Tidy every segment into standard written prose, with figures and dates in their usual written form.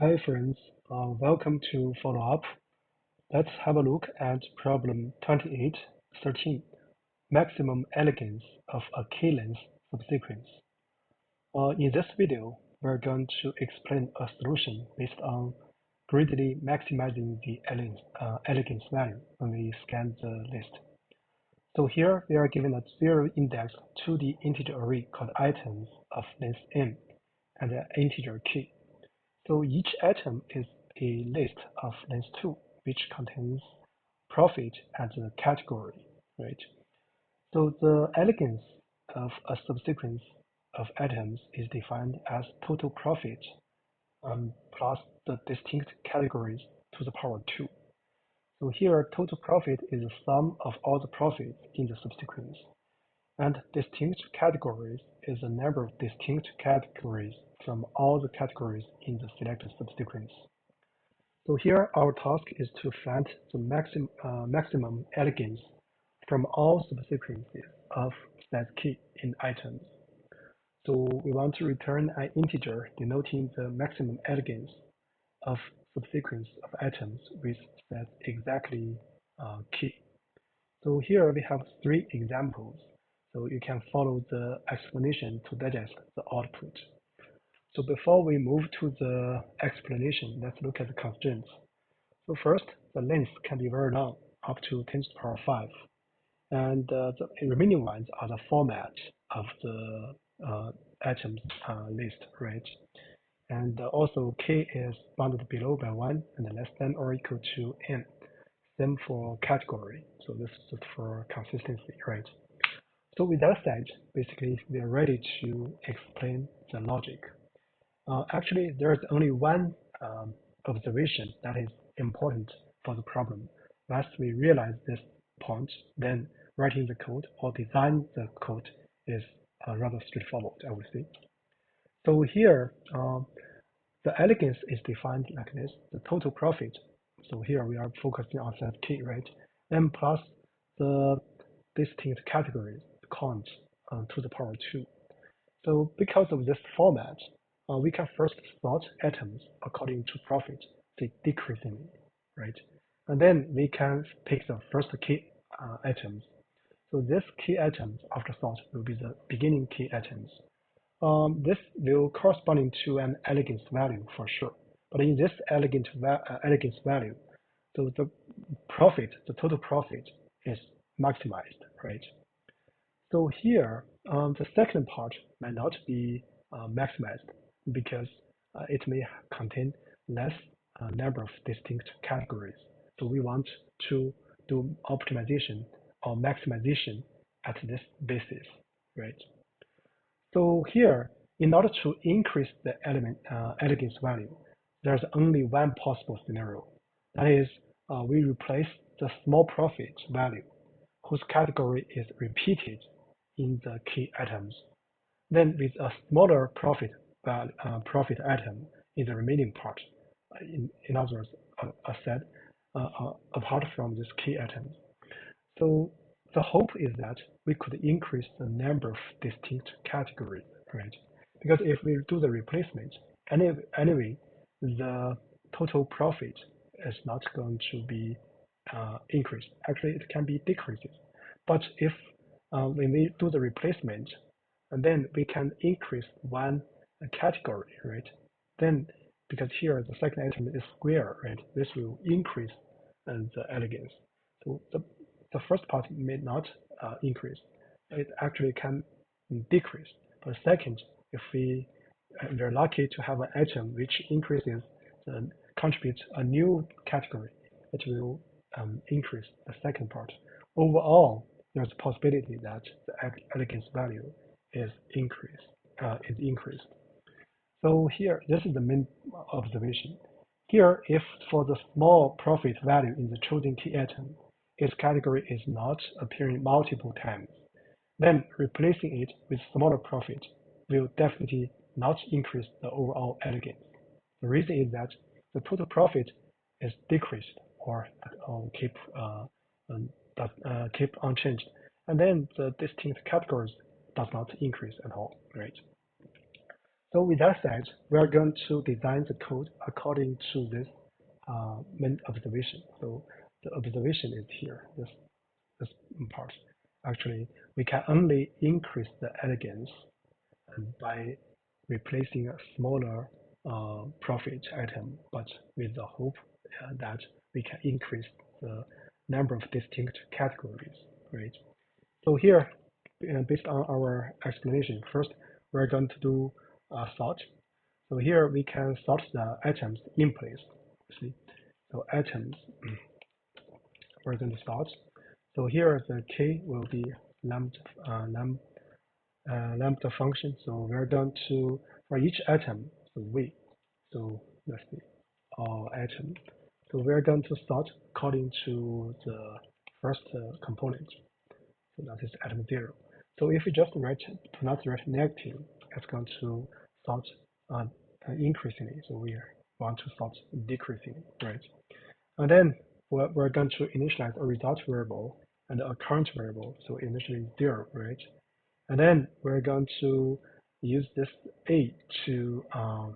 Hi friends, welcome to follow up. Let's have a look at problem 2813, maximum elegance of a K-length subsequence. In this video, we're going to explain a solution based on greatly maximizing the elegance value when we scan the list. So here we are given a zero index 2D integer array called items of length m and an integer k. So each item is a list of length 2, which contains profit as a category, right? So the elegance of a subsequence of items is defined as total profit plus the distinct categories to the power 2. So here, total profit is the sum of all the profits in the subsequence, and distinct categories is the number of distinct categories from all the categories in the selected subsequence. So here our task is to find the maximum elegance from all subsequences of size k in items. So we want to return an integer denoting the maximum elegance of subsequence of items with size exactly k. So here we have three examples. So you can follow the explanation to digest the output. So before we move to the explanation, let's look at the constraints. So first, the length can be very long, up to 10 to the power 5. And the remaining ones are the format of the items list, right? And also k is bounded below by 1 and less than or equal to n. Same for category. So this is just for consistency, right? So with that said, basically we are ready to explain the logic. Actually, there is only one observation that is important for the problem. Once we realize this point, then writing the code or design the code is rather straightforward, I would say. So here, the elegance is defined like this: the total profit. So here we are focusing on set k, right? M plus the distinct categories count to the power 2. So because of this format, we can first sort items according to profit, say decreasingly, right? And then we can pick the first key items. So this key items after sort will be the beginning key items. This will corresponding to an elegance value for sure. But in this elegance value, so the profit, the total profit is maximized, right? So here, the second part might not be maximized because it may contain less number of distinct categories. So we want to do optimization or maximization at this basis, right? So here, in order to increase the elegance value, there's only one possible scenario. That is, we replace the small profit value whose category is repeated in the key items, then with a smaller profit item in the remaining part. In other words, a set apart from this key items. So the hope is that we could increase the number of distinct categories, right? Because if we do the replacement, anyway, the total profit is not going to be increased. Actually, it can be decreased. But if when we do the replacement, and then we can increase one category, right? Then because here the second item is square, right? This will increase the elegance. So the first part may not increase. It actually can decrease. But second, if we're lucky to have an item which increases and contributes a new category, it will increase the second part. Overall, there's a possibility that the elegance value is increased. Is increased. So here, this is the main observation. Here, if for the small profit value in the chosen key item, its category is not appearing multiple times, then replacing it with smaller profit will definitely not increase the overall elegance. The reason is that the total profit is decreased or keep unchanged, and then the distinct categories does not increase at all, right? So with that said, we are going to design the code according to this main observation. So the observation is here, this part. Actually, we can only increase the elegance by replacing a smaller profit item, but with the hope that we can increase the number of distinct categories, right? So here, based on our explanation, first we're going to do a sort. So here we can sort the items in place. See, so items we're going to sort. So here the k will be lambda lambda function. So we're going to for each item, so v. So let's see, all item. So we're going to sort according to the first component. So that is item 0. So if we just write, do not write negative, it's going to sort increasingly. So we want to sort decreasingly, right? And then we're going to initialize a result variable and a current variable. So initially 0, right? And then we're going to use this A uh,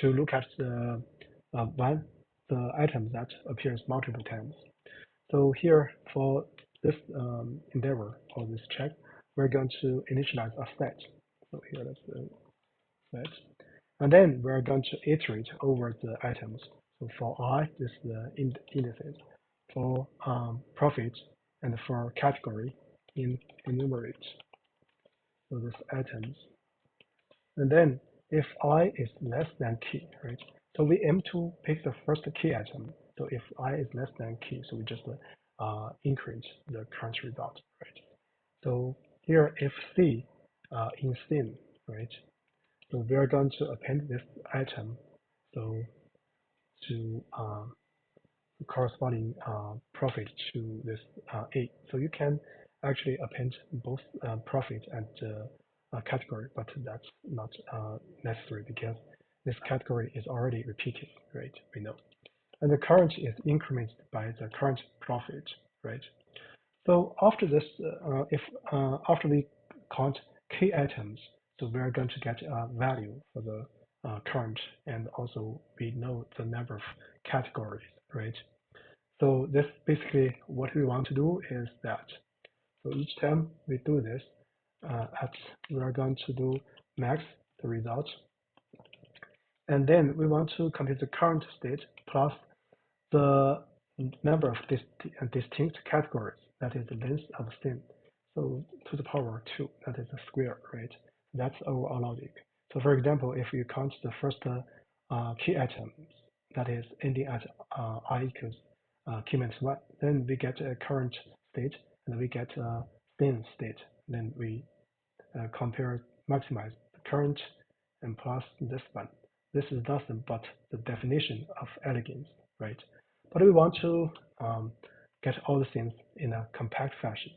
to look at the the item that appears multiple times. So here for this endeavor or this check, we're going to initialize a set. So here that's the set. And then we're going to iterate over the items. So for I, this is the indices. For profit and for category in enumerate. So this items. And then if I is less than key, right? So we aim to pick the first key item. So if I is less than key, so we just increase the current result, right? So here if C in sim, right? So we are going to append this item so to corresponding profit to this A. So you can actually append both profit and category, but that's not necessary because this category is already repeated, right? We know. And the current is incremented by the current profit, right? So after this, if after we count k items, so we are going to get a value for the current, and also we know the number of categories, right? So this basically what we want to do is that. So each time we do this, we are going to do max the result, and then we want to compute the current state plus the number of distinct categories, that is the length of sim. So to the power 2, that is a square, right? That's our logic. So for example, if you count the first key items, that is ending at I equals key minus 1, then we get a current state, and we get a sim state. Then we compare, maximize the current and plus this one. This is nothing but the definition of elegance, right? But we want to get all the things in a compact fashion.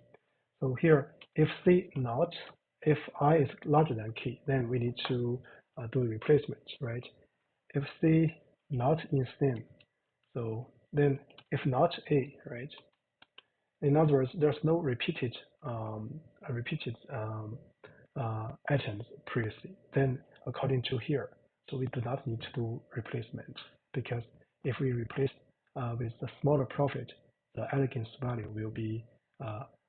So here, if C not, if I is larger than key, then we need to do a replacement, right? If C not in sim, so then if not A, right? In other words, there's no repeated items previously. Then according to here, so we do not need to do replacement because if we replace with the smaller profit, the elegance value will be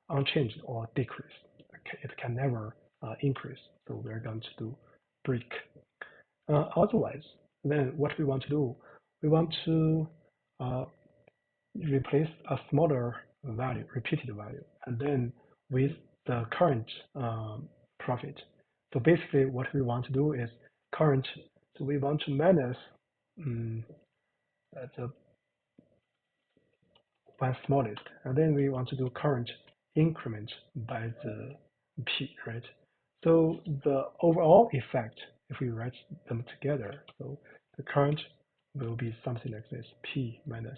unchanged or decrease. Okay, it can never increase. So we're going to do break. Otherwise, then what we want to do, we want to uh, replace a smaller value, repeated value, and then with the current profit. So basically what we want to do is current, so we want to minus the one smallest, and then we want to do current increment by the p, right? So the overall effect, if we write them together, so the current will be something like this, p minus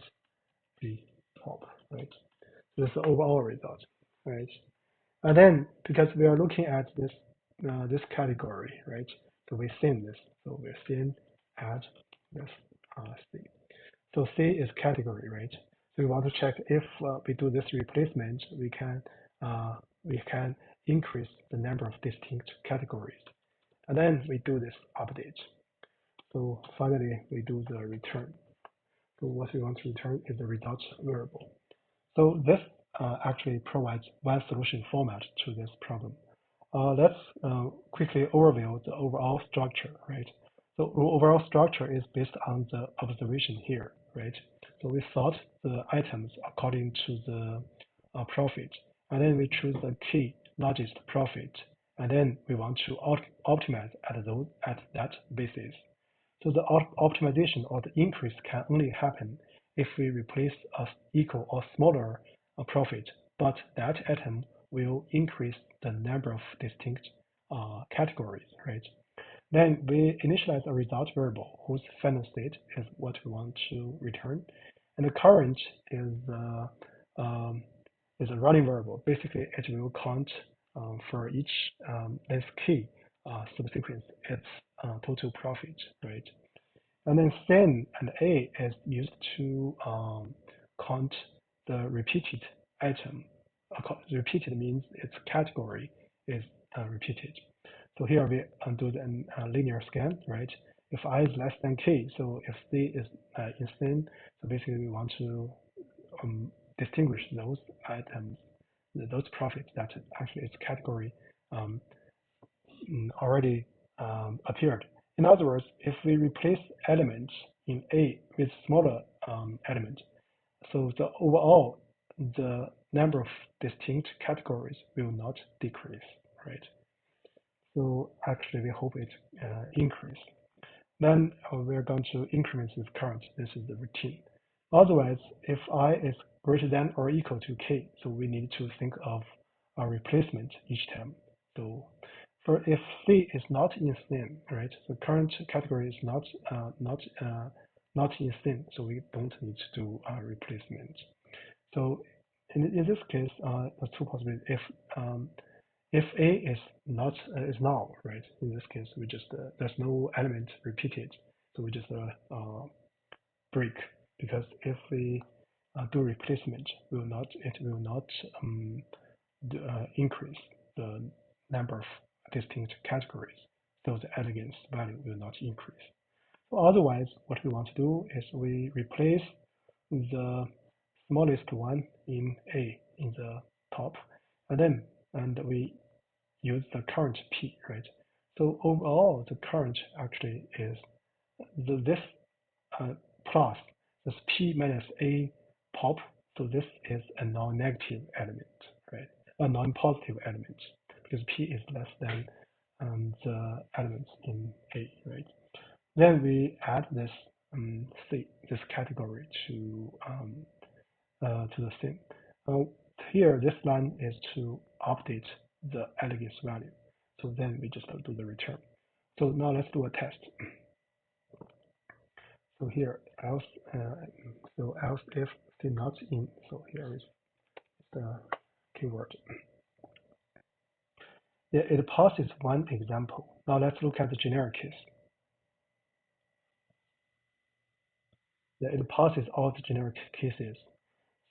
p top, right? So that's the overall result, right? And then because we are looking at this category, right? So we send this. So we're send add this C. So C is category, right? So we want to check if we do this replacement, we can increase the number of distinct categories. and then we do this update. So finally, we do the return. So what we want to return is the result variable. So this actually provides one solution format to this problem. Let's quickly overview the overall structure, right? So overall structure is based on the observation here, right? So we sort the items according to the profit, and then we choose the key largest profit, and then we want to optimize at that basis. So the optimization or the increase can only happen if we replace a equal or smaller profit, but that item will increase the number of distinct categories, right? Then we initialize a result variable whose final state is what we want to return, and the current um, is a running variable. Basically, it will count for each this key subsequence its total profit, right? And then sin and a is used to count the repeated item. Repeated means its category is repeated. So here we do the linear scan, right? If I is less than k, so if c is in sin, so basically we want to distinguish those items, those profits that actually its category um, already appeared. In other words, if we replace elements in A with smaller element, so the number of distinct categories will not decrease, right? So actually, we hope it increase. Then we're going to increment this current. This is the routine. Otherwise, if I is greater than or equal to k, so we need to think of a replacement each time. So for if c is not in theme, right? The current category is not in theme, so we don't need to do a replacement. So in this case, there's two possibilities. If A is not is null, right? In this case, we just there's no element repeated, so we just break, because if we do replacement, it will not increase the number of distinct categories, so the elegance value will not increase. So otherwise, what we want to do is we replace the smallest one in A in the top, and we use the current P, right? So overall, the current actually is this uh, plus this P minus A pop. So this is a non-negative element, right? A non-positive element, because P is less than the elements in A, right? Then we add this C, this category to the thing. Now here, this line is to update the elegance value. So then we just do the return. So now let's do a test. So here, else, else if still not in. So here is the keyword. Yeah, it passes one example. Now let's look at the generic case. Yeah, it passes all the generic cases.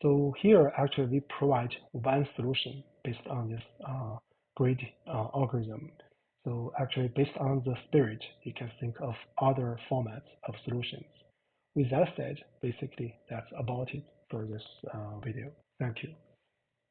So here, actually, we provide one solution based on this grid algorithm. So actually, based on the spirit, you can think of other formats of solutions. With that said, basically, that's about it for this video. Thank you.